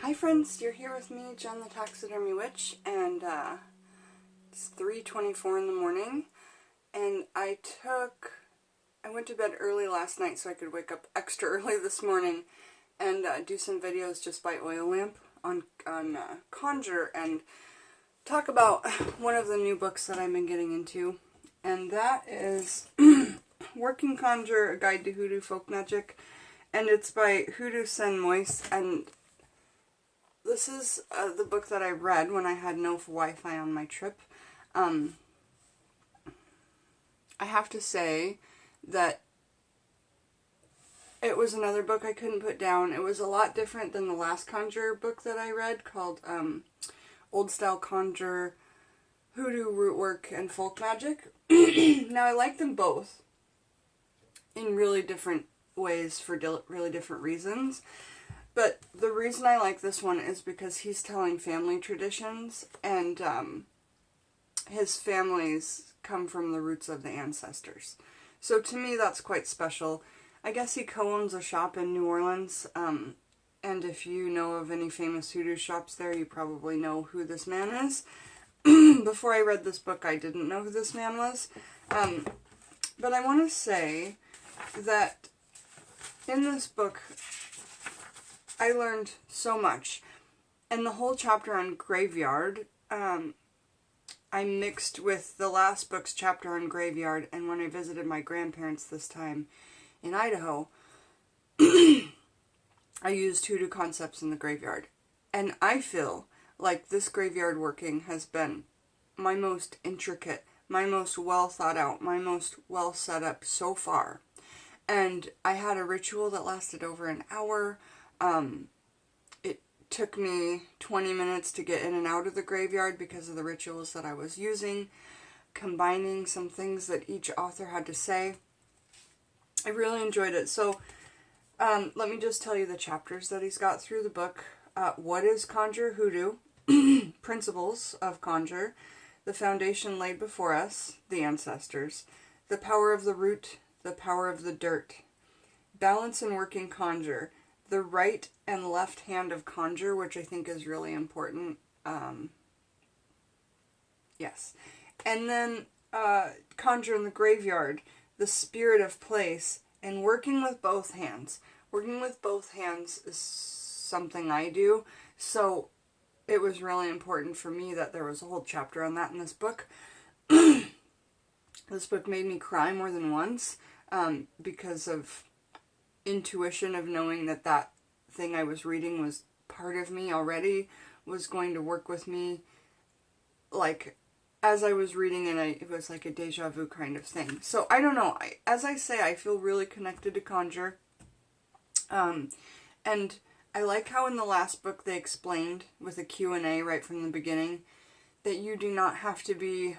Hi friends, you're here with me, Jen the Taxidermy Witch, and it's 3:24 in the morning, and I went to bed early last night so I could wake up extra early this morning and do some videos just by oil lamp on Conjure and talk about one of the new books that I've been getting into, and that is Working Conjure, A Guide to Hoodoo Folk Magic, and it's by Hoodoo Sen Moise, and this is the book that I read when I had no Wi-Fi on my trip. I have to say that it was another book I couldn't put down. It was a lot different than the last Conjure book that I read called Old Style Conjure, Hoodoo, Rootwork, and Folk Magic. Now, I like them both in really different ways for really different reasons. But the reason I like this one is because he's telling family traditions, and his families come from the roots of the ancestors. So to me, that's quite special. I guess he co-owns a shop in New Orleans, and if you know of any famous hoodoo shops there, you probably know who this man is. Before I read this book, I didn't know who this man was. But I want to say that in this book, I learned so much. And the whole chapter on graveyard, I mixed with the last book's chapter on graveyard, and when I visited my grandparents this time in Idaho, I used hoodoo concepts in the graveyard. And I feel like this graveyard working has been my most intricate, my most well thought out, my most well set up so far. And I had a ritual that lasted over an hour. It took me 20 minutes to get in and out of the graveyard because of the rituals that I was using, combining some things that each author had to say. I really enjoyed it. So, let me just tell you the chapters that he's got through the book. What is Conjure Hoodoo? Principles of Conjure. The foundation laid before us, the ancestors. The power of the root, the power of the dirt. Balance in working Conjure. The right and left hand of Conjure, which I think is really important. Yes. And then Conjure in the graveyard. The spirit of place. And working with both hands. Working with both hands is something I do. So it was really important for me that there was a whole chapter on that in this book. This book made me cry more than once because of intuition of knowing that that thing I was reading was part of me already, was going to work with me, like, as I was reading, and it was like a deja vu kind of thing. So, I don't know, as I say, I feel really connected to Conjure, and I like how in the last book they explained, with a Q&A right from the beginning, that you do not have to be,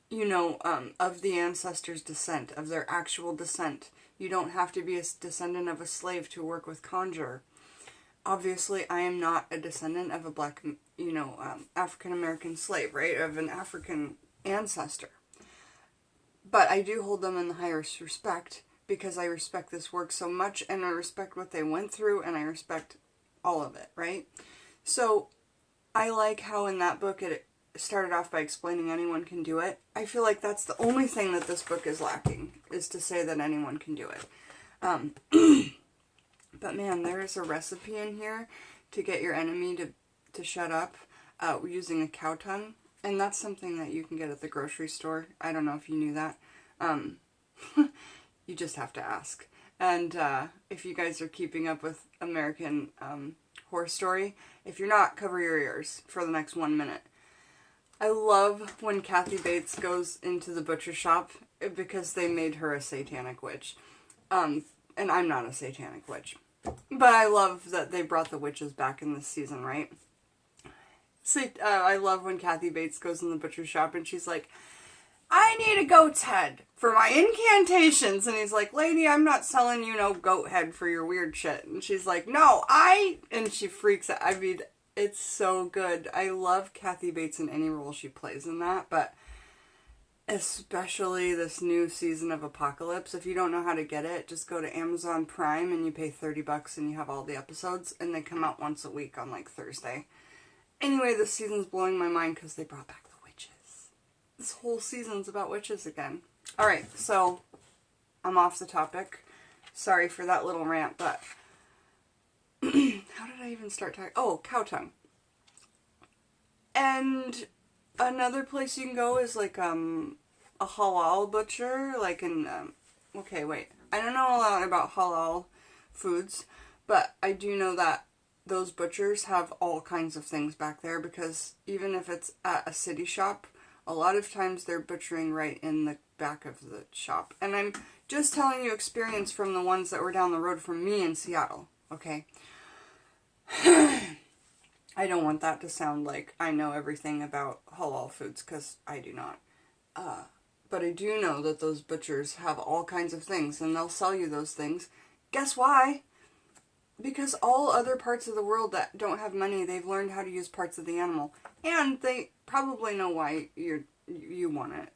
you know, of the ancestors' descent, of their actual descent. You don't have to be a descendant of a slave to work with Conjure. Obviously, I am not a descendant of a black, you know, African-American slave, right? Of an African ancestor. But I do hold them in the highest respect because I respect this work so much, and I respect what they went through, and I respect all of it, right? So, I like how in that book it started off by explaining anyone can do it. I feel like that's the only thing that this book is lacking, is to say that anyone can do it. But man, there is a recipe in here to get your enemy to shut up using a cow tongue. And that's something that you can get at the grocery store. I don't know if you knew that. You just have to ask. And if you guys are keeping up with American Horror Story, if you're not, cover your ears for the next 1 minute. I love when Kathy Bates goes into the butcher shop because they made her a satanic witch. And I'm not a satanic witch. But I love that they brought the witches back in this season, right? So, I love when Kathy Bates goes in the butcher shop and she's like, I need a goat's head for my incantations. And he's like, lady, I'm not selling you no goat head for your weird shit. And she's like, no, and she freaks out. I mean, it's so good. I love Kathy Bates in any role she plays in that, but Especially this new season of Apocalypse. If you don't know how to get it, just go to Amazon Prime and you pay $30 and you have all the episodes, and they come out once a week on like Thursday. Anyway, this season's blowing my mind because they brought back the witches. This whole season's about witches again. Alright, so I'm off the topic. Sorry for that little rant, but how did I even start talking? Oh, cow tongue. And another place you can go is like a halal butcher, like in okay, wait. I don't know a lot about halal foods, but I do know that those butchers have all kinds of things back there, because even if it's at a city shop, a lot of times they're butchering right in the back of the shop. And I'm just telling you experience from the ones that were down the road from me in Seattle, okay? I don't want that to sound like I know everything about halal foods, because I do not. But I do know that those butchers have all kinds of things, and they'll sell you those things. Guess why? Because all other parts of the world that don't have money, they've learned how to use parts of the animal. And they probably know why you want it.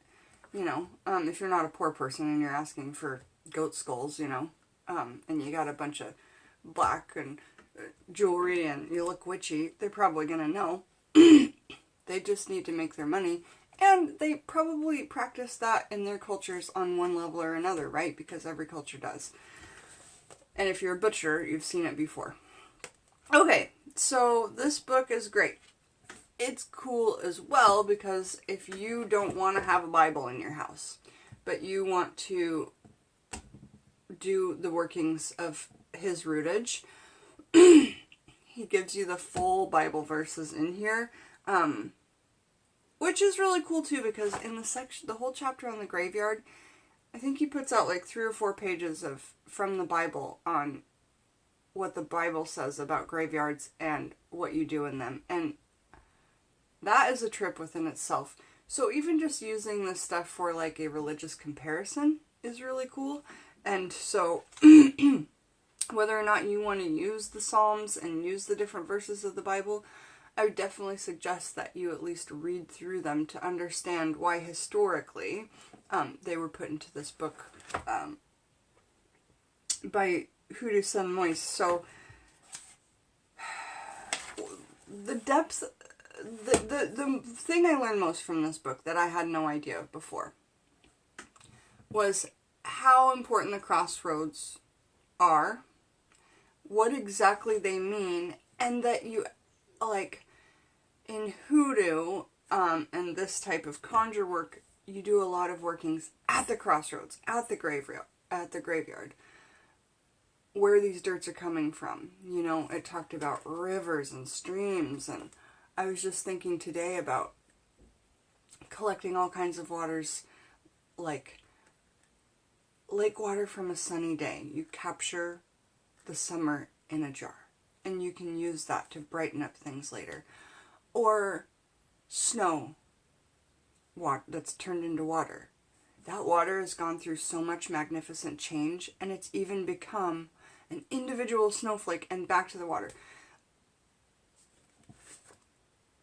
You know, if you're not a poor person and you're asking for goat skulls, you know, and you got a bunch of black and jewelry and you look witchy, they're probably going to know. They just need to make their money. And they probably practice that in their cultures on one level or another, right? Because every culture does. And if you're a butcher, you've seen it before. Okay, so this book is great. It's cool as well because if you don't want to have a Bible in your house, but you want to do the workings of his rootage, he gives you the full Bible verses in here, which is really cool too, because in the whole chapter on the graveyard, I think he puts out like 3 or 4 pages from the Bible on what the Bible says about graveyards and what you do in them. And that is a trip within itself. So even just using this stuff for like a religious comparison is really cool. And so whether or not you want to use the Psalms and use the different verses of the Bible, I would definitely suggest that you at least read through them to understand why historically they were put into this book by Hoodoo Sun Moist. So the depth, the thing I learned most from this book that I had no idea of before was how important the crossroads are, what exactly they mean, and that you, like, in hoodoo and this type of conjure work, you do a lot of workings at the crossroads, at the graveyard, where these dirts are coming from. You know, it talked about rivers and streams, and I was just thinking today about collecting all kinds of waters, like lake water from a sunny day. You capture the summer in a jar, and you can use that to brighten up things later. Or snow that's turned into water. That water has gone through so much magnificent change, and it's even become an individual snowflake and back to the water.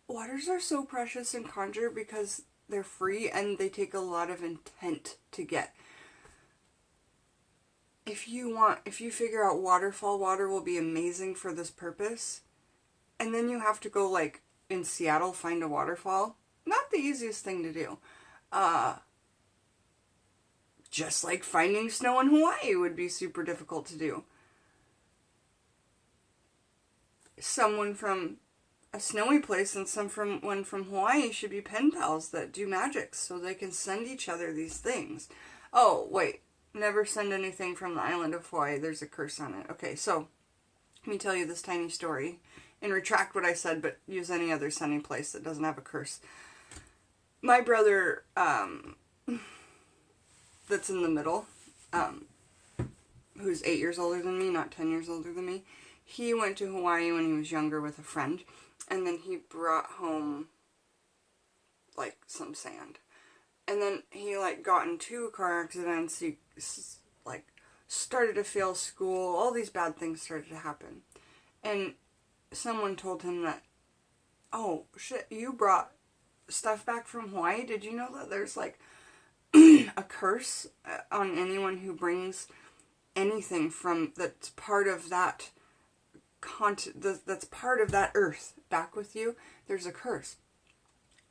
Waters are so precious in conjure because they're free and they take a lot of intent to get. If you figure out waterfall water will be amazing for this purpose, and then you have to go, like, in Seattle, find a waterfall, not the easiest thing to do. Just like finding snow in Hawaii would be super difficult to do. Someone from a snowy place and someone from Hawaii should be pen pals that do magic so they can send each other these things. Oh, wait. Never send anything from the island of Hawaii. There's a curse on it. Okay, so let me tell you this tiny story and retract what I said, but use any other sunny place that doesn't have a curse. My brother, that's in the middle, who's 8 years older than me, not 10 years older than me, he went to Hawaii when he was younger with a friend, and then he brought home, like, some sand. And then he, like, got in 2 car accidents, he, like, started to fail school, all these bad things started to happen. And someone told him that, oh, shit, you brought stuff back from Hawaii? Did you know that there's, like, a curse on anyone who brings anything from that's part of that that's part of that earth back with you. There's a curse.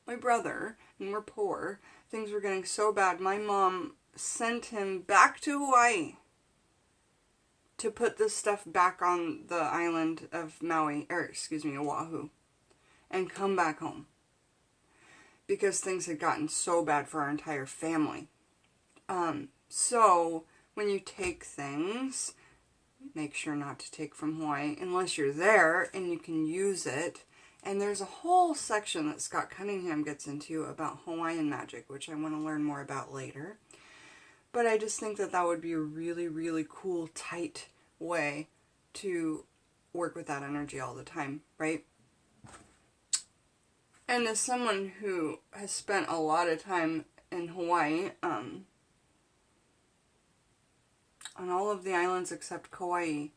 My brother, and we're poor, things were getting so bad, my mom sent him back to Hawaii to put this stuff back on the island of Maui, or excuse me, Oahu, and come back home. Because things had gotten so bad for our entire family. So, when you take things, make sure not to take from Hawaii unless you're there and you can use it. And there's a whole section that Scott Cunningham gets into about Hawaiian magic, which I want to learn more about later. But I just think that that would be a really, really cool, tight way to work with that energy all the time, right? And as someone who has spent a lot of time in Hawaii, on all of the islands except Kauai,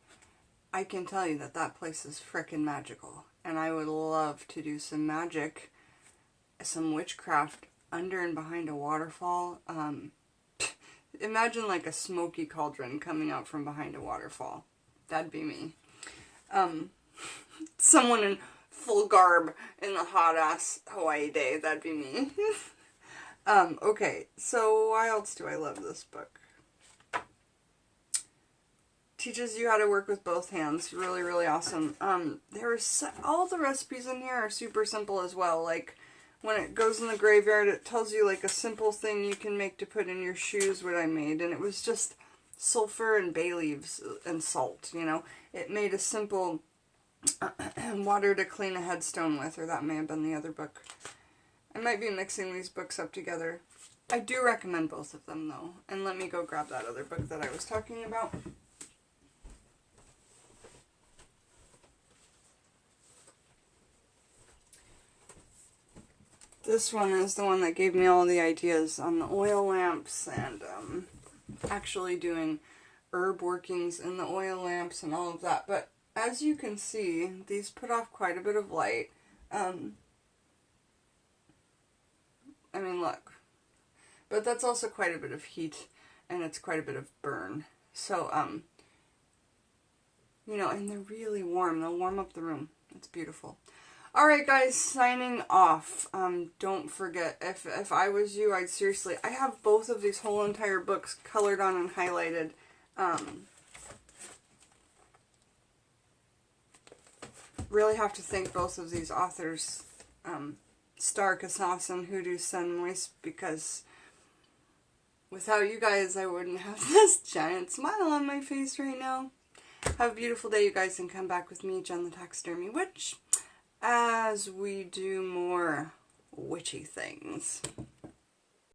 I can tell you that that place is frickin' magical. And I would love to do some magic, some witchcraft under and behind a waterfall. Imagine like a smoky cauldron coming out from behind a waterfall. That'd be me. Someone in full garb in the hot-ass Hawaii day. That'd be me. Okay, so why else do I love this book? Teaches you how to work with both hands. Really, really awesome. All the recipes in here are super simple as well. Like, when it goes in the graveyard, it tells you, like, a simple thing you can make to put in your shoes, what I made. And it was just sulfur and bay leaves and salt, you know. It made a simple water to clean a headstone with, or that may have been the other book. I might be mixing these books up together. I do recommend both of them, though. And let me go grab that other book that I was talking about. This one is the one that gave me all the ideas on the oil lamps and actually doing herb workings in the oil lamps and all of that. But as you can see, these put off quite a bit of light. I mean, look. But that's also quite a bit of heat, and it's quite a bit of burn. So, you know, and they're really warm. They'll warm up the room. It's beautiful. Alright guys, signing off. Don't forget, if I was you, I'd seriously, I have both of these whole entire books colored on and highlighted. Really have to thank both of these authors, Star Casas and Hoodoo Sun Moist, because without you guys, I wouldn't have this giant smile on my face right now. Have a beautiful day, you guys, and come back with me, Jen the Taxidermy Witch, as we do more witchy things.